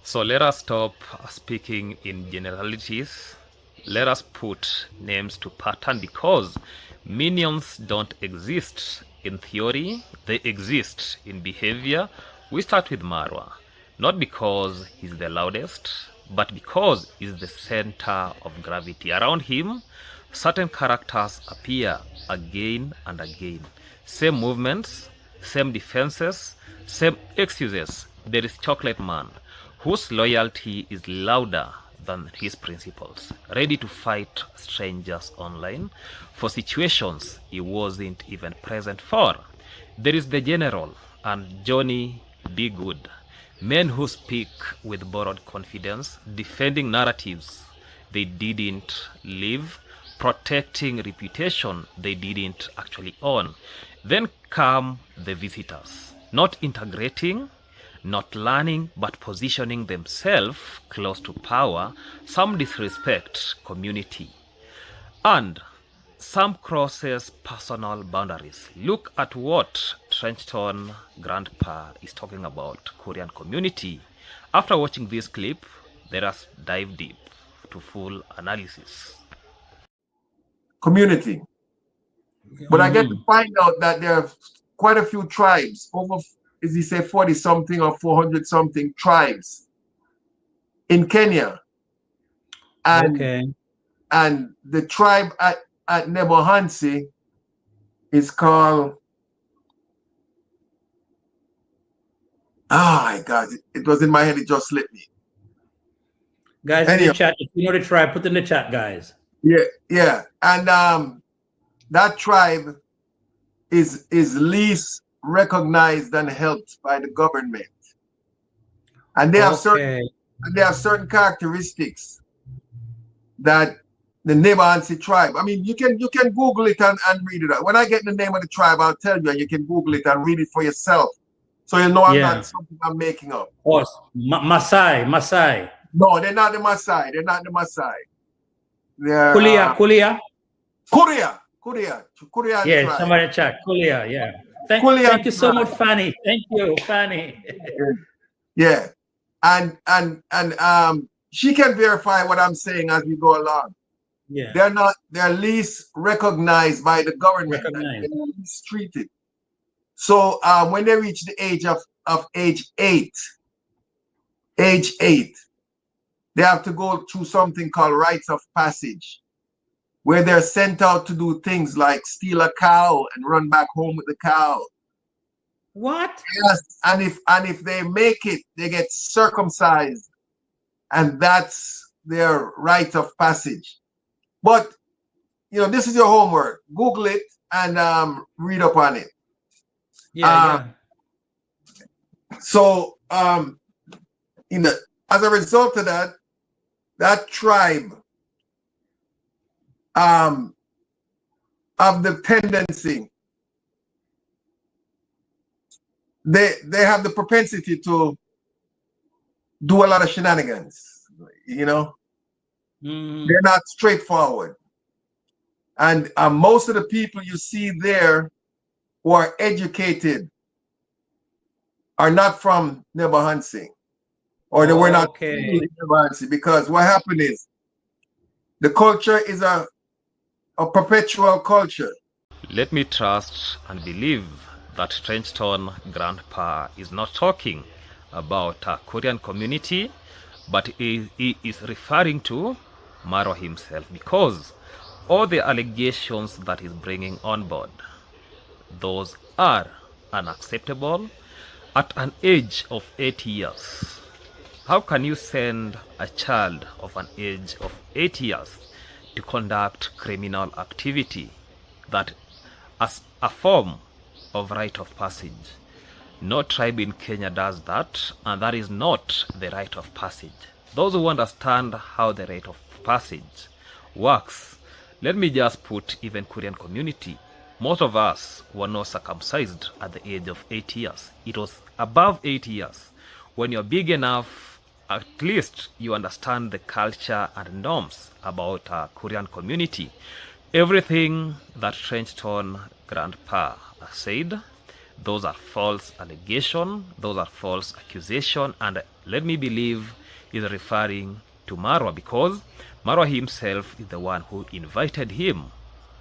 So let us stop speaking in generalities. Let us put names to pattern because minions don't exist in theory, they exist in behavior. We start with Marwa, not because he's the loudest, but because he's the center of gravity. Around him, certain characters appear again and again. Same movements, same defenses, same excuses. There is Chocolate Man, whose loyalty is louder than his principles, ready to fight strangers online for situations he wasn't even present for. There is the General and Johnny Be Good, men who speak with borrowed confidence, defending narratives they didn't live, protecting reputation they didn't actually own. Then come the visitors, not integrating, not learning, but positioning themselves close to power. Some disrespect community, and some crosses personal boundaries. Look at what Trenchton Grandpa is talking about Korean community. After watching this clip, let us dive deep to full analysis. Community. But I get to find out that there are quite a few tribes, over, as he say, 40 something or 400 something tribes in Kenya. And and the tribe at Nebohansi is called, oh my God, it was in my head, it just slipped me. Guys, in the chat, if you know the tribe, put in the chat, guys. Yeah. And that tribe is least recognized and helped by the government. And they have certain characteristics that the Nebohansi tribe. I mean, you can Google it and read it out. When I get the name of the tribe, I'll tell you, and you can Google it and read it for yourself. So you'll know I'm not something I'm making up. Of course. Maasai. No, they're not the Maasai. They're not the Maasai. They're Kulia. Yeah, tribe. somebody in chat. Kulia, yeah. Thank you so much, Fanny. Thank you, Fanny. Yeah. And she can verify what I'm saying as we go along. Yeah. They're least recognized by the government. They're least treated. So when they reach the age of age 8, they have to go through something called rites of passage, where they're sent out to do things like steal a cow and run back home with the cow. What? Yes, and if they make it, they get circumcised, and that's their rite of passage. But this is your homework. Google it and read up on it. So as a result of that tribe of dependency, they have the propensity to do a lot of shenanigans. They're not straightforward. And most of the people you see there who are educated are not from Nebohansi, or they were not from Nebohansi, because what happened is the culture is a perpetual culture. Let me trust and believe that Trenchton Grandpa is not talking about a Korean community, but he is referring to Marwa himself, because all the allegations that he's bringing on board, those are unacceptable. At an age of 8 years, how can you send a child of an age of 8 years to conduct criminal activity that as a form of rite of passage? No tribe in Kenya does that, and that is not the rite of passage. Those who understand how the rite of passage works, let me just put even Korean community. Most of us were not circumcised at the age of 8 years. It was above 8 years. When you're big enough, at least you understand the culture and norms about a Korean community. Everything that Trenchton Grandpa said, those are false allegations, those are false accusations, and Let me believe he's referring to Marwa, because Marwa himself is the one who invited him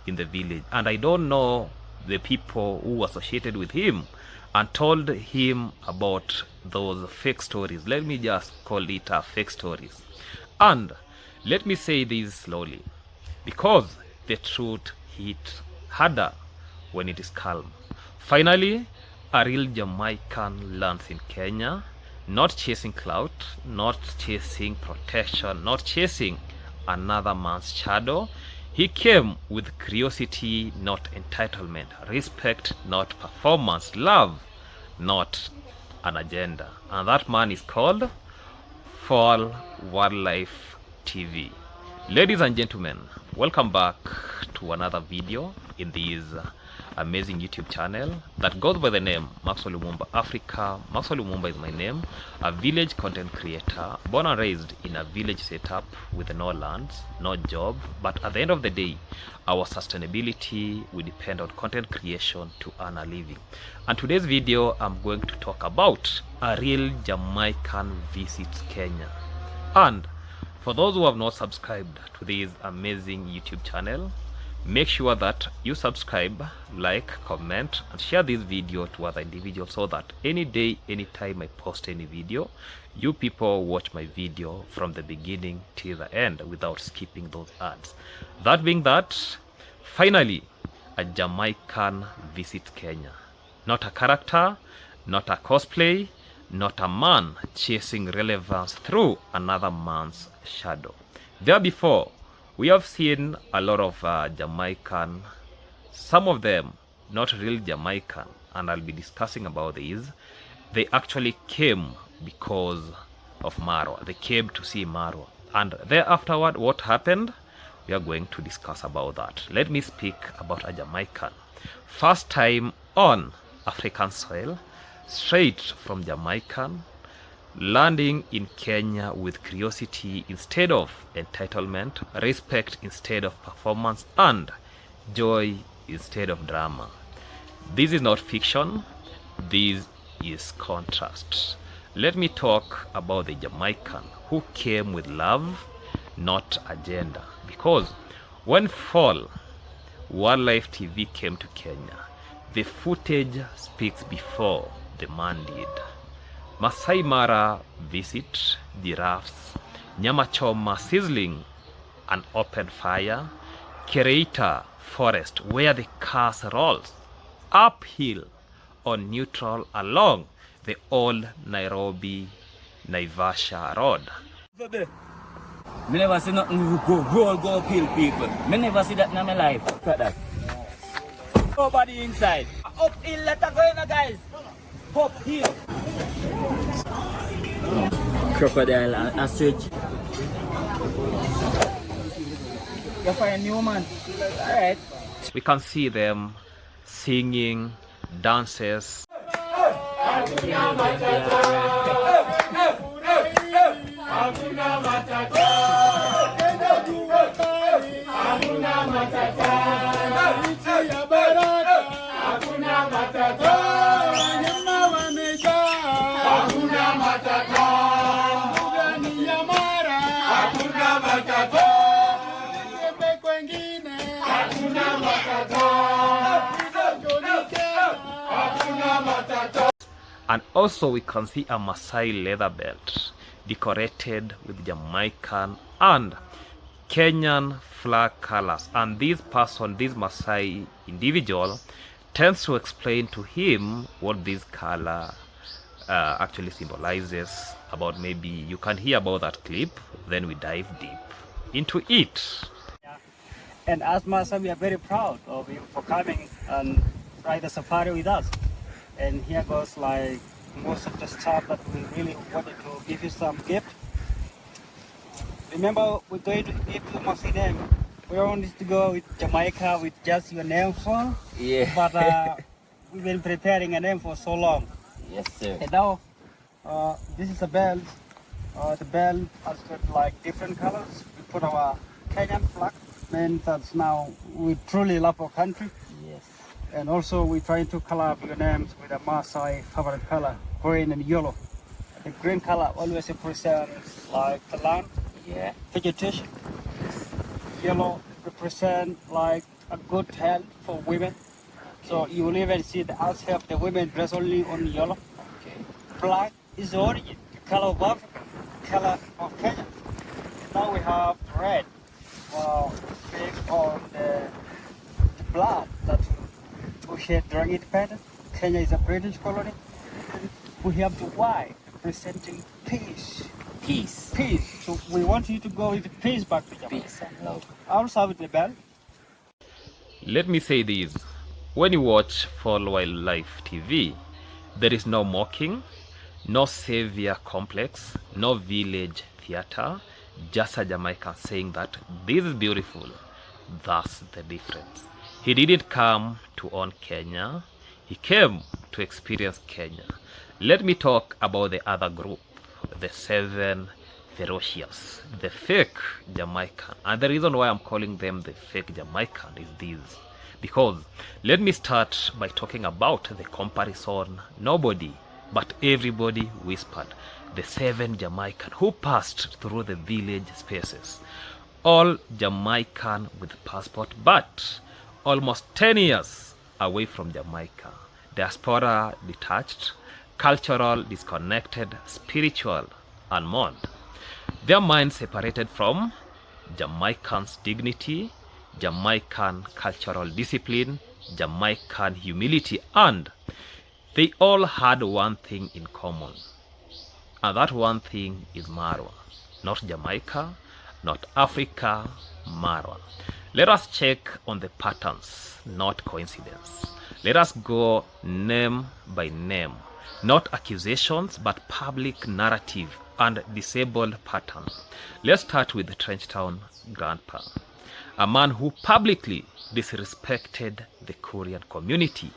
in the village, and I don't know the people who associated with him and told him about those fake stories. Let me just call it fake stories. And let me say this slowly, because the truth hit harder when it is calm. Finally, a real Jamaican lands in Kenya, not chasing clout, not chasing protection, not chasing another man's shadow. He came with curiosity, not entitlement, respect, not performance, love, not an agenda. And that man is called Fall Wildlife TV. Ladies and gentlemen, welcome back to another video in this amazing YouTube channel that goes by the name Maxwell Lumumba Africa. Maxwell Lumumba is my name, a village content creator, born and raised in a village setup with no lands, no job, but at the end of the day, our sustainability will depend on content creation to earn a living. And today's video, I'm going to talk about a real Jamaican visits Kenya. And for those who have not subscribed to this amazing YouTube channel, make sure that you subscribe, like, comment, and share this video to other individuals so that any day, anytime I post any video, you people watch my video from the beginning till the end without skipping those ads. That being that, finally, a Jamaican visits Kenya. Not a character, not a cosplay, not a man chasing relevance through another man's shadow. There before, we have seen a lot of Jamaican, some of them not real Jamaican, and I'll be discussing about these. They actually came because of Marwa. They came to see Marwa. And thereafterward, what happened? We are going to discuss about that. Let me speak about a Jamaican. First time on African soil, straight from Jamaican, landing in Kenya with curiosity instead of entitlement, respect instead of performance, and joy instead of drama. This is not fiction, this is contrast. Let me talk about the Jamaican who came with love, not agenda. Because when Fall Wildlife TV came to Kenya, the footage speaks before the man did. Masai Mara visit, giraffes, nyama choma sizzling, an open fire, Kereita forest where the cars rolls, uphill or neutral along the old Nairobi Naivasha road. Me never see nothing go kill people. Me never see that in my life. Look at that. Nobody inside. Uphill, let us go in, guys. Uphill. Crocodile and switch. You find a new man. Alright. We can see them singing, dances. And also we can see a Maasai leather belt decorated with Jamaican and Kenyan flag colors. And this person, this Maasai individual, tends to explain to him what this color actually symbolizes. About maybe you can hear about that clip, then we dive deep into it. And as Maasai, we are very proud of you for coming and ride the safari with us. And here goes like most of the stuff that we really wanted to give you some gift. Remember, we're going to give you Maasai name. We wanted to go with Jamaica with just your name for. Yeah. But we've been preparing a name for so long. Yes, sir. And now, this is a belt. The belt has got like different colors. We put our Kenyan flag. And that's now we truly love our country. Yes. And also we're trying to color up your names with a Maasai favorite color, green and yellow. The green color always represents like the land, vegetation. Yellow represent like a good health for women. So you will even see the outside of the women dress only on yellow. Black is the origin, the color of Africa, the color of Kenya. Now we have red, based on the blood that we shed during independence. Kenya is a British colony. We have the white representing peace. Peace. So we want you to go with peace back to Jamaica. Peace and love. I'll start with the bell. Let me say this. When you watch Fall Wildlife TV, there is no mocking, no savior complex, no village theater, just a Jamaican saying that this is beautiful. That's the difference. He didn't come to own Kenya. He came to experience Kenya. Let me talk about the other group, the 7 ferocious, the fake Jamaican. And the reason why I'm calling them the fake Jamaican is this. Because let me start by talking about the comparison nobody but everybody whispered. The 7 Jamaican who passed through the village spaces. All Jamaican with passport, but almost 10 years away from Jamaica. Diaspora detached, cultural disconnected, spiritual unmourned. Their minds separated from Jamaican's dignity, Jamaican cultural discipline, Jamaican humility, and they all had one thing in common. And that one thing is Marwa. Not Jamaica, not Africa, Marwa. Let us check on the patterns, not coincidence. Let us go name by name, not accusations, but public narrative and disabled pattern. Let's start with the Trenchtown grandpa, a man who publicly disrespected the Korean community,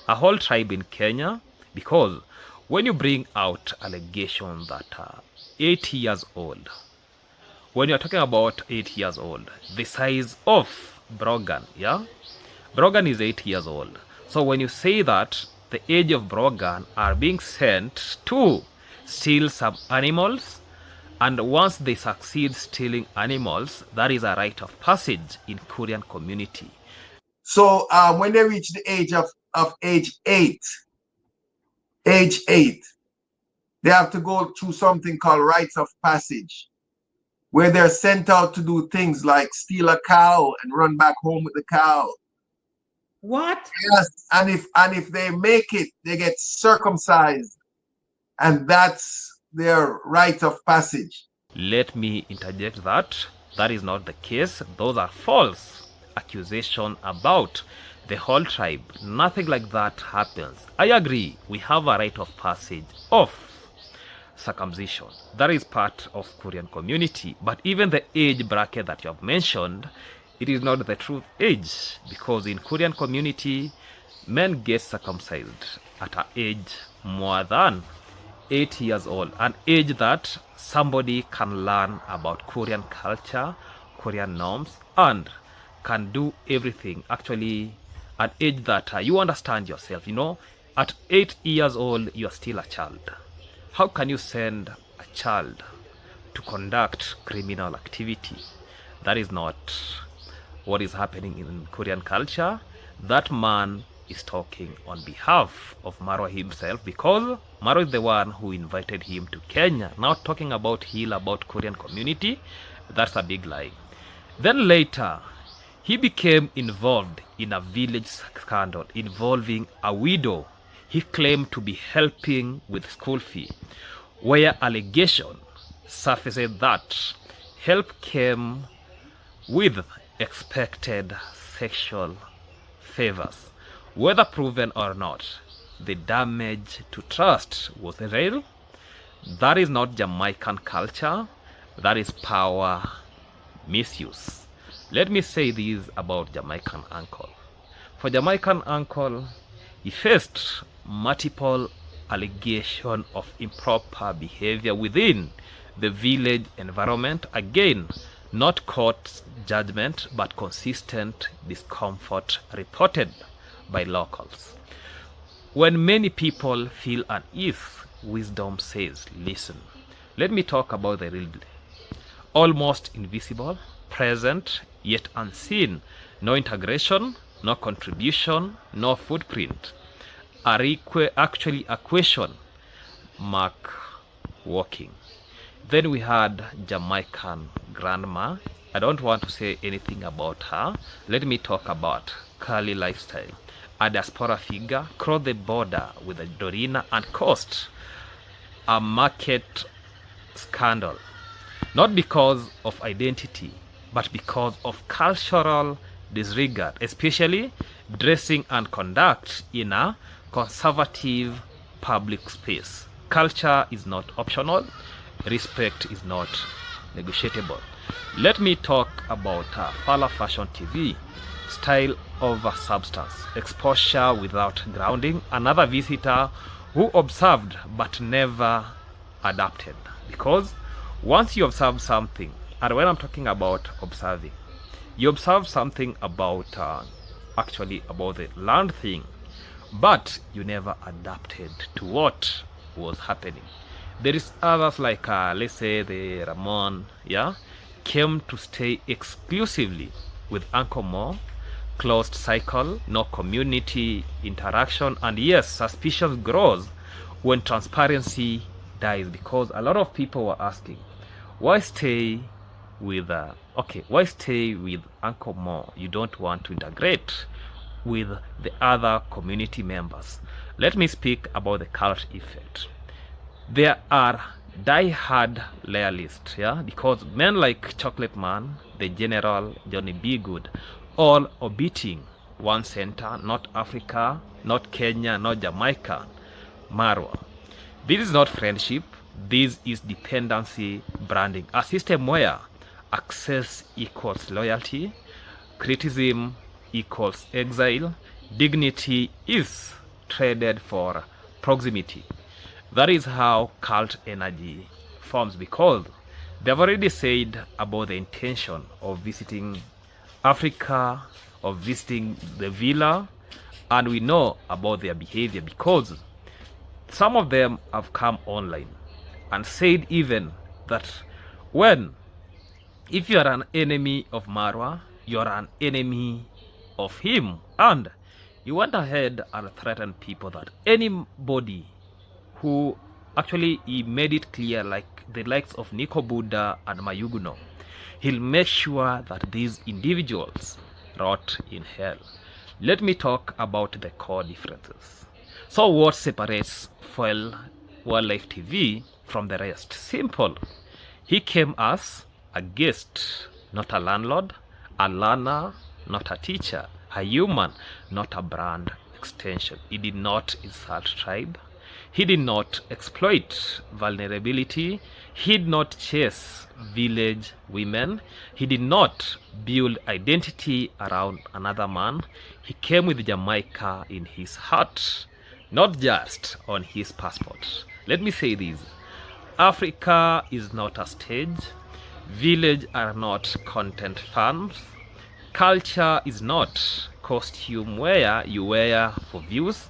a whole tribe in Kenya, because when you bring out allegations that are 8 years old, when you're talking about 8 years old, the size of Brogan, Brogan is 8 years old. So when you say that the age of Brogan are being sent to steal some animals, and once they succeed stealing animals, that is a rite of passage in Korean community. So when they reach the age of age 8, they have to go through something called rites of passage, where they're sent out to do things like steal a cow and run back home with the cow. What? Yes, and if they make it, they get circumcised, and that's their rite of passage. Let me interject that that is not the case. Those are false accusations about the whole tribe. Nothing like that happens. I agree, we have a rite of passage of circumcision. That is part of Korean community. But even the age bracket that you have mentioned, it is not the true age, because in Korean community, men get circumcised at an age more than 8 years old, an age that somebody can learn about Korean culture, Korean norms, and can do everything. Actually, an age that you understand yourself. At 8 years old, you are still a child. How can you send a child to conduct criminal activity? That is not what is happening in Korean culture. That man is talking on behalf of Marwa himself, because Marwa is the one who invited him to Kenya. Now talking about Korean community, that's a big lie. Then later, he became involved in a village scandal involving a widow he claimed to be helping with school fee, where allegation surfaced that help came with expected sexual favors. Whether proven or not, the damage to trust was real. That is not Jamaican culture. That is power misuse. Let me say this about Jamaican uncle. For Jamaican uncle, he faced multiple allegations of improper behavior within the village environment. Again, not court judgment, but consistent discomfort reported by locals. When many people feel unease wisdom says, listen. Let me talk about the real, almost invisible, present, yet unseen. No integration, no contribution, no footprint. Actually a question mark walking. Then we had Jamaican grandma. I don't want to say anything about her. Let me talk about curly lifestyle. A diaspora figure crossed the border with a Dorina and caused a market scandal. Not because of identity, but because of cultural disregard, especially dressing and conduct in a conservative public space. Culture is not optional. Respect is not negotiable. Let me talk about Fala Fashion TV. Style over substance. Exposure without grounding. Another visitor who observed but never adapted. Because once you observe something, and when I'm talking about observing, you observe something about actually about the learned thing, but you never adapted to what was happening. There is others like let's say the Ramon, yeah, came to stay exclusively with Uncle Mo, closed cycle, no community interaction, and yes, suspicion grows when transparency dies, because a lot of people were asking, why stay with why stay with Uncle Mo? You don't want to integrate with the other community members. Let me speak about the cult effect. There are die-hard loyalists, yeah, because men like Chocolate Man, the General, Johnny B. Good, all orbiting one center, not Africa, not Kenya, not Jamaica, Marwa. This is not friendship, this is dependency branding. A system where access equals loyalty, criticism equals exile, dignity is traded for proximity. That is how cult energy forms, because they've already said about the intention of visiting Africa, of visiting the villa, and we know about their behavior because some of them have come online and said even that if you are an enemy of Marwa, you are an enemy of him, and you went ahead and threatened people that anybody who actually he made it clear, like the likes of Nico Buddha and Mayuguno, he'll make sure that these individuals rot in hell. Let me talk about the core differences. So what separates Fuel Wildlife TV from the rest? Simple. He came as a guest, not a landlord, a learner, not a teacher, a human, not a brand extension. He did not insult tribe. He did not exploit vulnerability. He did not chase village women. He did not build identity around another man. He came with Jamaica in his heart, not just on his passport. Let me say this. Africa is not a stage. Village are not content farms. Culture is not costume wear you wear for views.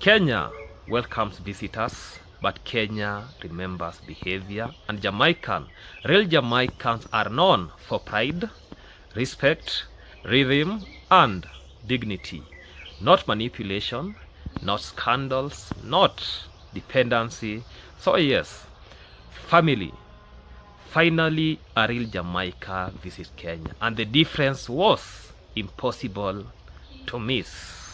Kenya welcomes visitors, but Kenya remembers behavior. And real Jamaicans are known for pride, respect, rhythm, and dignity. Not manipulation, not scandals, not dependency. So yes, family. Finally, a real Jamaica visits Kenya, and the difference was impossible to miss.